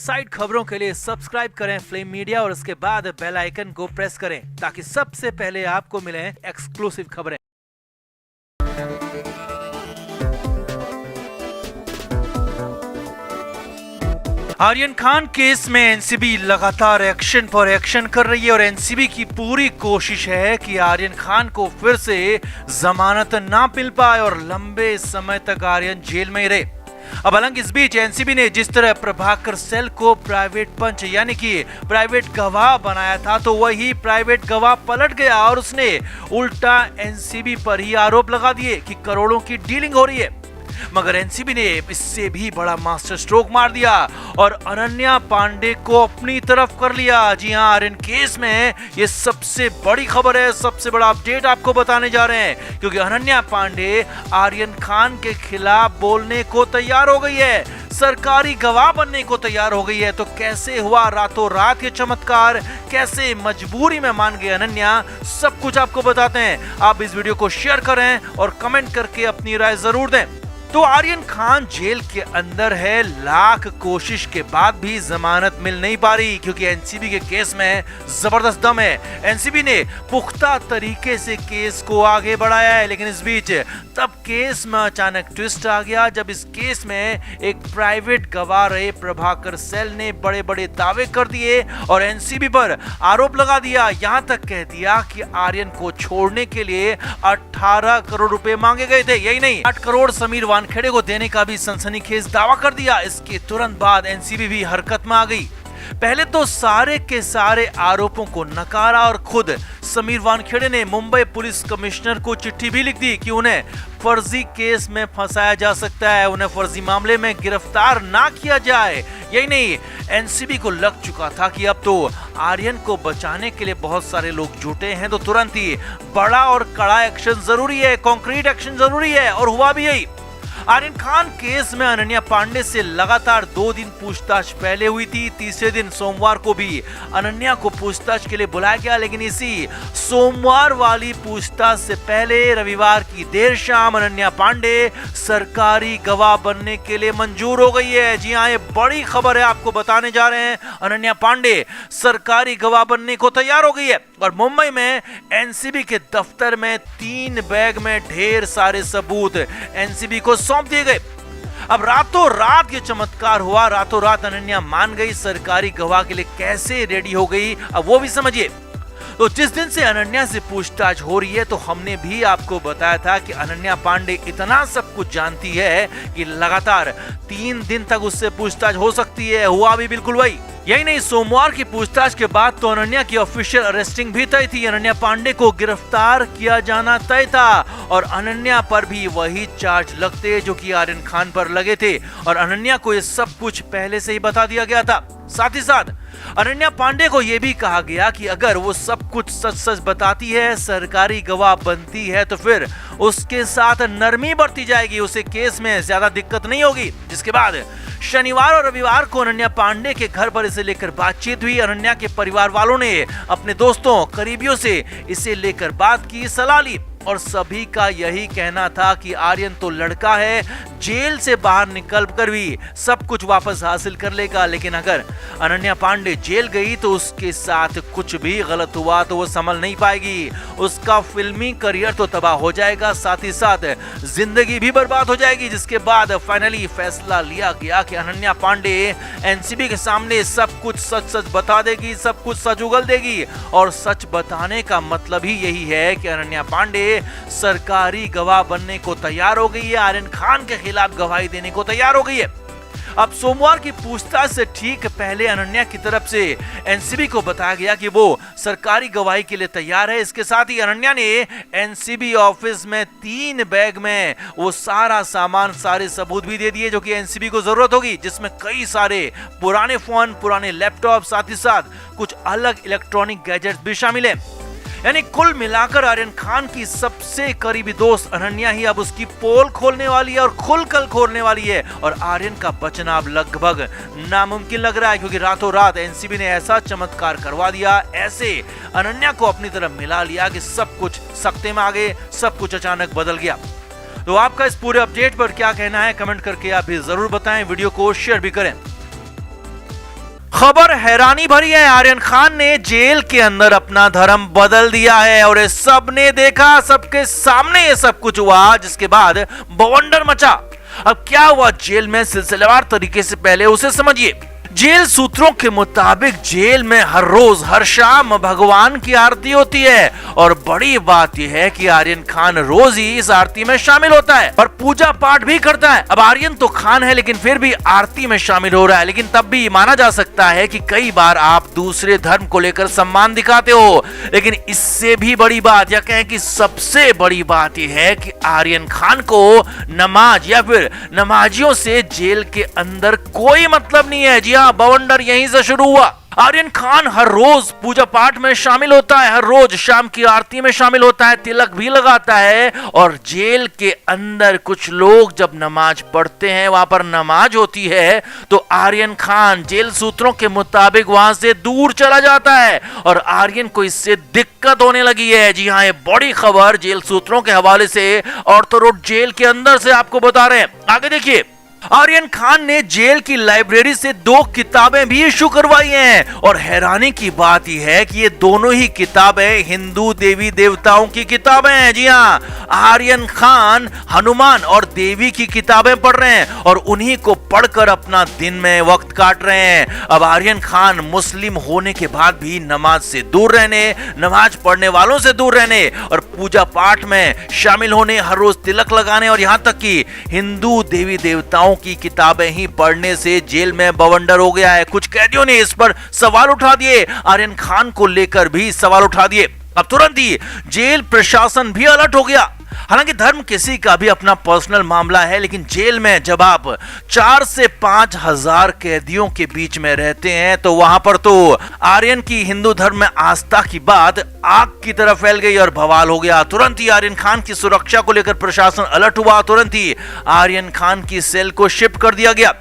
Side खबरों के लिए सब्सक्राइब करें फ्लेम मीडिया और उसके बाद बेल आइकन को प्रेस करें ताकि सबसे पहले आपको मिले एक्सक्लूसिव खबरें। आर्यन खान केस में एनसीबी लगातार एक्शन पर एक्शन कर रही है और एनसीबी की पूरी कोशिश है कि आर्यन खान को फिर से जमानत ना मिल पाए और लंबे समय तक आर्यन जेल में ही रहे। अब हालांकि इस बीच एनसीबी ने जिस तरह प्रभाकर सेल को प्राइवेट पंच यानी कि प्राइवेट गवाह बनाया था, तो वही प्राइवेट गवाह पलट गया और उसने उल्टा एनसीबी पर ही आरोप लगा दिए कि करोड़ों की डीलिंग हो रही है। मगर एनसीबी ने इससे भी बड़ा मास्टर स्ट्रोक मार दिया और अनन्या पांडे को अपनी तरफ कर लिया। जी हां, आर्यन केस में ये सबसे बड़ी खबर है, सबसे बड़ा अपडेट आपको बताने जा रहे हैं, क्योंकि अनन्या पांडे आर्यन खान के खिलाफ बोलने को तैयार हो गई है, सरकारी गवाह बनने को तैयार हो गई है। तो कैसे हुआ रातों रात ये चमत्कार, कैसे मजबूरी में मान गई अनन्या, सब कुछ आपको बताते हैं। आप इस वीडियो को शेयर करें और कमेंट करके अपनी राय जरूर दें। तो आर्यन खान जेल के अंदर है, लाख कोशिश के बाद भी जमानत मिल नहीं पा रही, क्योंकि एनसीबी के केस में जबरदस्त दम है। एनसीबी ने पुख्ता तरीके से केस को आगे बढ़ाया है, लेकिन इस बीच तब केस में अचानक ट्विस्ट आ गया जब इस केस में एक प्राइवेट गवाह रहे प्रभाकर सेल ने बड़े बड़े दावे कर दिए और एनसीबी पर आरोप लगा दिया। यहां तक कह दिया कि आर्यन को छोड़ने के लिए 18 करोड़ रुपए मांगे गए थे। यही नहीं, 8 करोड़ समीर वानखेड़े को देने का भी सनसनीखेज दावा कर दिया। इसके तुरंत बाद एनसीबी भी हरकत में आ गई। पहले तो सारे के सारे आरोपों को नकारा और खुद समीर वानखेड़े ने मुंबई पुलिस कमिश्नर को चिट्ठी भी लिख दी कि उन्हें फर्जी केस में फंसाया जा सकता है, उन्हें फर्जी मामले में गिरफ्तार ना किया जाए। यही नहीं, एनसीबी को लग चुका था कि अब तो आर्यन को बचाने के लिए बहुत सारे लोग जुटे हैं, तो तुरंत ही बड़ा और कड़ा एक्शन जरूरी है, कॉन्क्रीट एक्शन जरूरी है, और हुआ भी यही। आर्यन खान केस में अनन्या पांडे से लगातार 2 दिन पूछताछ पहले हुई थी। तीसरे दिन सोमवार को भी अनन्या को पूछताछ के लिए बुलाया गया, लेकिन इसी सोमवार वाली पूछताछ से पहले रविवार की देर शाम अनन्या पांडे सरकारी गवाह बनने के लिए मंजूर हो गई है। जी हां, ये बड़ी खबर है, आपको बताने जा रहे हैं। अनन्या पांडे सरकारी गवाह बनने को तैयार हो गई है और मुंबई में एनसीबी के दफ्तर में 3 बैग में ढेर सारे सबूत एनसीबी को सौंप दिए गए। अब रातों रात ये चमत्कार हुआ, रातों रात अनन्या मान गई, सरकारी गवाह के लिए कैसे रेडी हो गई, अब वो भी समझिए। तो जिस दिन से अनन्या से पूछताछ हो रही है, तो हमने भी आपको बताया था कि अनन्या पांडे इतना सब कुछ जानती है कि लगातार 3 दिन तक उससे पूछताछ हो सकती है। हुआ भी बिल्कुल वही। यही नहीं, सोमवार की पूछताछ के बाद तो अनन्या की ऑफिशियल अरेस्टिंग भी तय थी। अनन्या पांडे को गिरफ्तार किया जाना तय था और अनन्या पर भी वही चार्ज लगते जो कि आर्यन खान पर लगे थे, और अनन्या को ये सब कुछ पहले से ही बता दिया गया था। साथ ही साथ अनन्या पांडे को यह भी कहा गया कि अगर वो सब कुछ सच सच बताती है, सरकारी गवाह बनती है, तो फिर उसके साथ नरमी बरती जाएगी, उसे केस में ज्यादा दिक्कत नहीं होगी। जिसके बाद शनिवार और रविवार को अनन्या पांडे के घर पर इसे लेकर बातचीत हुई। अनन्या के परिवार वालों ने अपने दोस्तों, करीबियों से इसे लेकर बात की, सलाह ली, और सभी का यही कहना था कि आर्यन तो लड़का है, जेल से बाहर निकल कर भी सब कुछ वापस हासिल कर लेगा, लेकिन अगर अनन्या पांडे जेल गई तो उसके साथ कुछ भी गलत हुआ तो वो संभल नहीं पाएगी, उसका फिल्मी करियर तो तबाह हो जाएगा, साथ ही साथ जिंदगी भी बर्बाद हो जाएगी। जिसके बाद फाइनली फैसला लिया गया कि अनन्या पांडे एनसीबी के सामने सब कुछ सच सच बता देगी, सब कुछ सच उगल देगी, और सच बताने का मतलब ही यही है कि अनन्या पांडे सरकारी गवाह बनने को तैयार हो गई है, आर्यन खान के खिलाफ गवाही देने को तैयार हो गई है। अब सोमवार की पूछताछ से ठीक पहले अनन्या की तरफ से एनसीबी को बताया गया कि वो सरकारी गवाही के लिए तैयार है। इसके साथ ही अनन्या ने एनसीबी ऑफिस में 3 बैग में वो सारा सामान, सारे सबूत भी दे दिए जो कि एनसीबी को जरूरत होगी, जिसमें कई सारे पुराने फोन, पुराने लैपटॉप, साथ ही साथ कुछ अलग इलेक्ट्रॉनिक गैजेट्स भी शामिल है। यानी कुल मिलाकर आर्यन खान की सबसे करीबी दोस्त अनन्या ही अब उसकी पोल खोलने वाली है और खुलकर खोलने वाली है, और आर्यन का बचना अब लगभग नामुमकिन लग रहा है, क्योंकि रातों रात एनसीबी ने ऐसा चमत्कार करवा दिया, ऐसे अनन्या को अपनी तरफ मिला लिया कि सब कुछ सख्ते में आ गए, सब कुछ अचानक बदल गया। तो आपका इस पूरे अपडेट पर क्या कहना है, कमेंट करके आप भी जरूर बताएं, वीडियो को शेयर भी करें। खबर हैरानी भरी है। आर्यन खान ने जेल के अंदर अपना धर्म बदल दिया है और सबने देखा, सबके सामने ये सब कुछ हुआ, जिसके बाद बवंडर मचा। अब क्या हुआ जेल में, सिलसिलेवार तरीके से पहले उसे समझिए। जेल सूत्रों के मुताबिक जेल में हर रोज हर शाम भगवान की आरती होती है और बड़ी बात यह है कि आर्यन खान रोज ही इस आरती में शामिल होता है और पूजा पाठ भी करता है। अब आर्यन तो खान है लेकिन फिर भी आरती में शामिल हो रहा है, लेकिन तब भी माना जा सकता है कि कई बार आप दूसरे धर्म को लेकर सम्मान दिखाते हो। लेकिन इससे भी बड़ी बात, या कहें कि सबसे बड़ी बात यह है कि आर्यन खान को नमाज या फिर नमाजियों से जेल के अंदर कोई मतलब नहीं है। जी बवंडर यहीं से शुरू हुआ। आर्यन खान हर रोज पूजा पाठ में शामिल होता है, हर रोज शाम की आरती में शामिल होता है, तिलक भी लगाता है और जेल के अंदर कुछ लोग जब नमाज पढ़ते हैं, वहां पर नमाज होती है, तो आर्यन खान जेल सूत्रों के मुताबिक वहां से दूर चला जाता है और आर्यन को इससे दिक्कत होने लगी है। जी हाँ, ये बड़ी खबर जेल सूत्रों के हवाले से ऑर्थो रोड जेल के अंदर से आपको बता रहे हैं। आगे देखिए, आर्यन खान ने जेल की लाइब्रेरी से 2 किताबें भी इशू करवाई हैं और हैरानी की बात यह है कि ये दोनों ही किताबें हिंदू देवी देवताओं की किताबें हैं। जी हाँ, आर्यन खान हनुमान और देवी की किताबें पढ़ रहे हैं और उन्हीं को पढ़कर अपना दिन में वक्त काट रहे हैं। अब आर्यन खान मुस्लिम होने के बाद भी नमाज से दूर रहने, नमाज पढ़ने वालों से दूर रहने और पूजा पाठ में शामिल होने, हर रोज तिलक लगाने और यहां तक कि हिंदू देवी देवताओं की किताबें ही पढ़ने से जेल में बवंडर हो गया है। कुछ कैदियों ने इस पर सवाल उठा दिए, आर्यन खान को लेकर भी सवाल उठा दिए। अब तुरंत ही जेल प्रशासन भी अलर्ट हो गया। हालांकि धर्म किसी का भी अपना पर्सनल मामला है, लेकिन जेल में जब आप 4 से 5 हजार कैदियों के बीच में रहते हैं तो वहां पर तो आर्यन की हिंदू धर्म में आस्था की बात आग की तरह फैल गई और बवाल हो गया। तुरंत ही आर्यन खान की सुरक्षा को लेकर प्रशासन अलर्ट हुआ, तुरंत ही आर्यन खान की सेल को शिफ्ट कर दिया गया।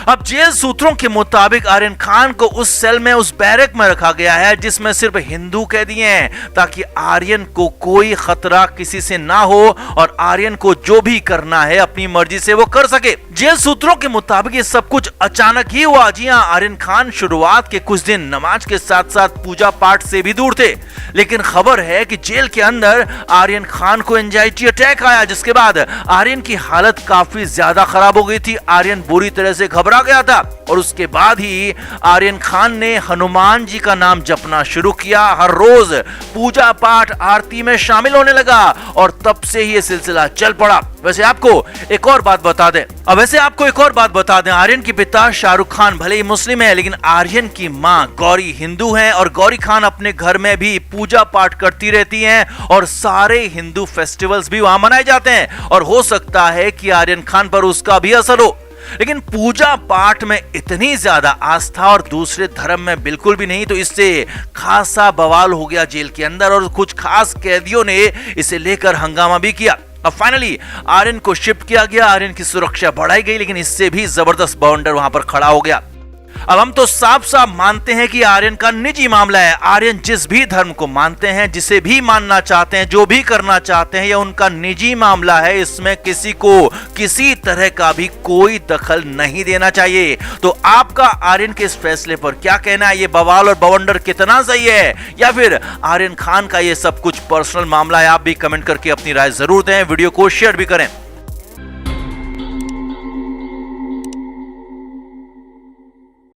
अब जेल सूत्रों के मुताबिक आर्यन खान को उस सेल में, उस बैरक में रखा गया है जिसमें सिर्फ हिंदू कैदी हैं, ताकि आर्यन को कोई खतरा किसी से ना हो और आर्यन को जो भी करना है अपनी मर्जी से वो कर सके। जेल सूत्रों के मुताबिक ये सब कुछ अचानक ही हुआ। जी हां, आर्यन खान शुरुआत के कुछ दिन नमाज के साथ साथ पूजा पाठ से भी दूर थे, लेकिन खबर है कि जेल के अंदर आर्यन खान को एंजाइटी अटैक आया, जिसके बाद आर्यन की हालत काफी ज्यादा खराब हो गई थी। आर्यन बुरी तरह से घबरा गया था और उसके बाद ही आर्यन खान ने हनुमान जी का नाम जपना शुरू किया, हर रोज पूजा पाठ आरती में शामिल होने लगा और तब से ही ये सिलसिला चल पड़ा। वैसे आपको एक और बात बता दें, आर्यन के पिता शाहरुख खान भले ही मुस्लिम है, लेकिन आर्यन की मां गौरी हिंदू हैं और गौरी खान अपने घर में भी पूजा पाठ करती रहती हैं और सारे हिंदू फेस्टिवल्स भी वहां मनाए जाते हैं और हो सकता है कि आर्यन खान पर उसका भी असर हो। लेकिन पूजा पाठ में इतनी ज्यादा आस्था और दूसरे धर्म में बिल्कुल भी नहीं, तो इससे खासा बवाल हो गया जेल के अंदर और कुछ खास कैदियों ने इसे लेकर हंगामा भी किया। अब फाइनली आर्यन को शिफ्ट किया गया, आर्यन की सुरक्षा बढ़ाई गई, लेकिन इससे भी जबरदस्त बाउंडर वहां पर खड़ा हो गया। अब हम तो साफ साफ मानते हैं कि आर्यन का निजी मामला है। आर्यन जिस भी धर्म को मानते हैं, जिसे भी मानना चाहते हैं, जो भी करना चाहते हैं, यह उनका निजी मामला है। इसमें किसी को किसी तरह का भी कोई दखल नहीं देना चाहिए। तो आपका आर्यन के इस फैसले पर क्या कहना है? ये बवाल और बवंडर कितना सही है या फिर आर्यन खान का ये सब कुछ पर्सनल मामला है? आप भी कमेंट करके अपनी राय जरूर दें, वीडियो को शेयर भी करें।